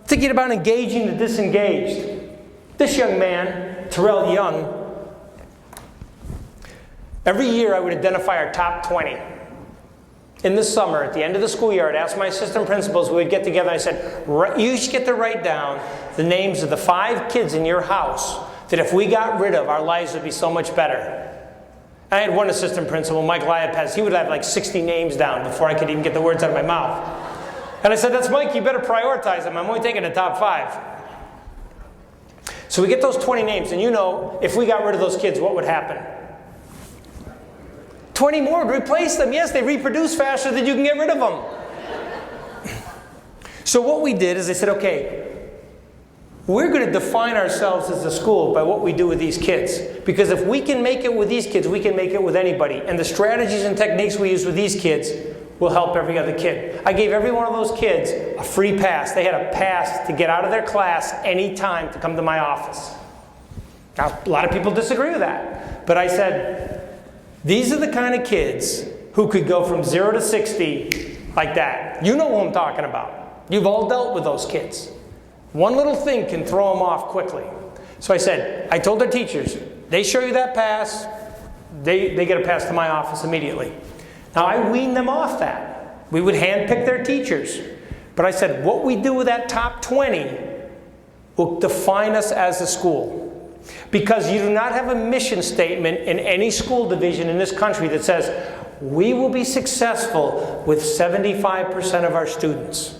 thinking about engaging the disengaged. This young man, Terrell Young, every year I would identify our top 20. In the summer, at the end of the school year, I'd ask my assistant principals, we would get together, and I said, you should get to write down the names of the 5 kids in your house that if we got rid of, our lives would be so much better. I had one assistant principal, Mike Liapez, he would have like 60 names down before I could even get the words out of my mouth. And I said, that's Mike, you better prioritize them. I'm only taking the top 5. So we get those 20 names, and you know, if we got rid of those kids, what would happen? 20 more would replace them. Yes, they reproduce faster than you can get rid of them. So what we did is I said, okay, we're going to define ourselves as a school by what we do with these kids. Because if we can make it with these kids, we can make it with anybody. And the strategies and techniques we use with these kids will help every other kid. I gave every one of those kids a free pass. They had a pass to get out of their class anytime to come to my office. Now, a lot of people disagree with that. But I said, these are the kind of kids who could go from 0 to 60 like that. You know who I'm talking about. You've all dealt with those kids. One little thing can throw them off quickly. So I said, I told their teachers, they show you that pass, they get a pass to my office immediately. Now I weaned them off that. We would handpick their teachers. But I said, what we do with that top 20 will define us as a school. Because you do not have a mission statement in any school division in this country that says, we will be successful with 75% of our students.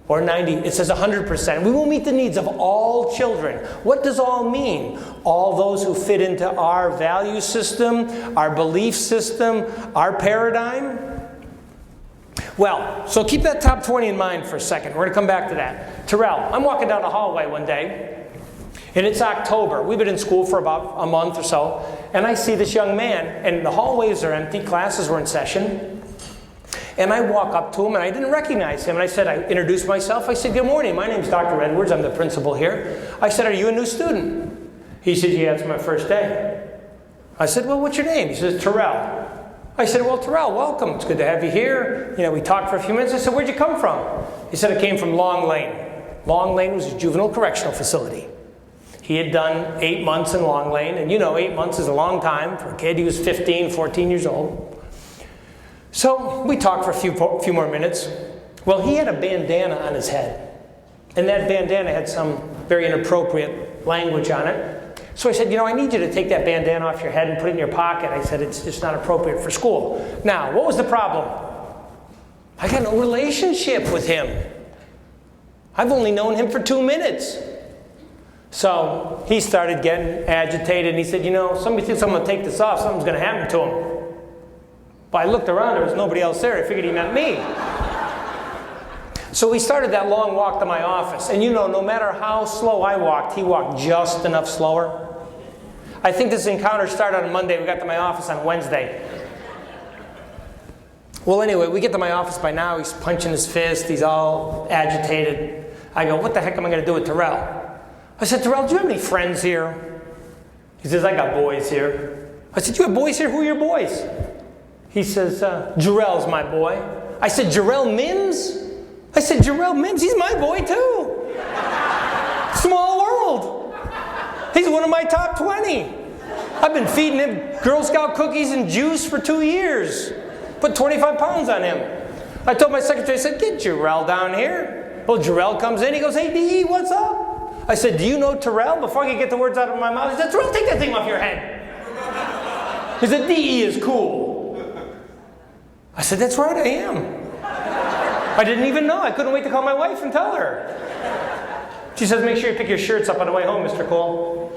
Or 90, it says 100%. We will meet the needs of all children. What does all mean? All those who fit into our value system, our belief system, our paradigm? Well, so keep that top 20 in mind for a second. We're going to come back to that. Terrell, I'm walking down the hallway one day, and it's October. We've been in school for about a month or so, and I see this young man, and the hallways are empty, classes were in session. And I walk up to him, and I didn't recognize him. And I said, I introduced myself. I said, good morning. My name's Dr. Edwards. I'm the principal here. I said, are you a new student? He said, yeah, it's my first day. I said, well, what's your name? He says, Terrell. I said, well, Terrell, welcome. It's good to have you here. You know, we talked for a few minutes. I said, where'd you come from? He said, I came from Long Lane. Long Lane was a juvenile correctional facility. He had done 8 months in Long Lane. And you know, 8 months is a long time for a kid. He was 15, 14 years old. So we talked for a few more minutes. Well, he had a bandana on his head. And that bandana had some very inappropriate language on it. So I said, you know, I need you to take that bandana off your head and put it in your pocket. I said, it's just not appropriate for school. Now, what was the problem? I got no relationship with him. I've only known him for 2 minutes. So he started getting agitated, and he said, you know, somebody thinks I'm going to take this off. Something's going to happen to him. But I looked around, there was nobody else there. I figured he meant me. So we started that long walk to my office. And you know, no matter how slow I walked, he walked just enough slower. I think this encounter started on Monday. We got to my office on Wednesday. Well, anyway, we get to my office by now. He's punching his fist. He's all agitated. I go, what the heck am I going to do with Terrell? I said, Terrell, do you have any friends here? He says, I got boys here. I said, you have boys here? Who are your boys? He says, Jarrell's my boy. I said, Jarrell Mims? I said, Jarrell Mims, he's my boy too. Small world. He's one of my top 20. I've been feeding him Girl Scout cookies and juice for 2 years. Put 25 pounds on him. I told my secretary, I said, get Jarrell down here. Well, Jarrell comes in, he goes, hey, D.E., what's up? I said, do you know Terrell? Before I could get the words out of my mouth, he said, Terrell, take that thing off your head. He said, D.E. is cool. I said, that's right, I am. I didn't even know. I couldn't wait to call my wife and tell her. She says, make sure you pick your shirts up on the way home, Mr. Cole.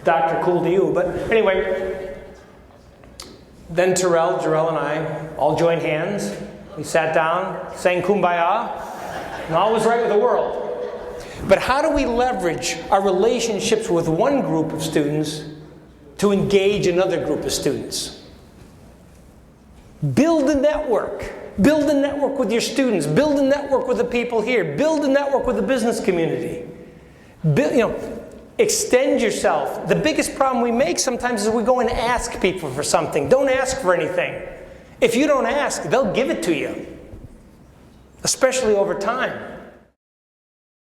Dr. Cool to you. But anyway, then Jarrell and I all joined hands. We sat down, sang Kumbaya, and all was right with the world. But how do we leverage our relationships with one group of students to engage another group of students? Build a network. Build a network with your students. Build a network with the people here. Build a network with the business community. Extend yourself. The biggest problem we make sometimes is we go and ask people for something. Don't ask for anything. If you don't ask, they'll give it to you, especially over time.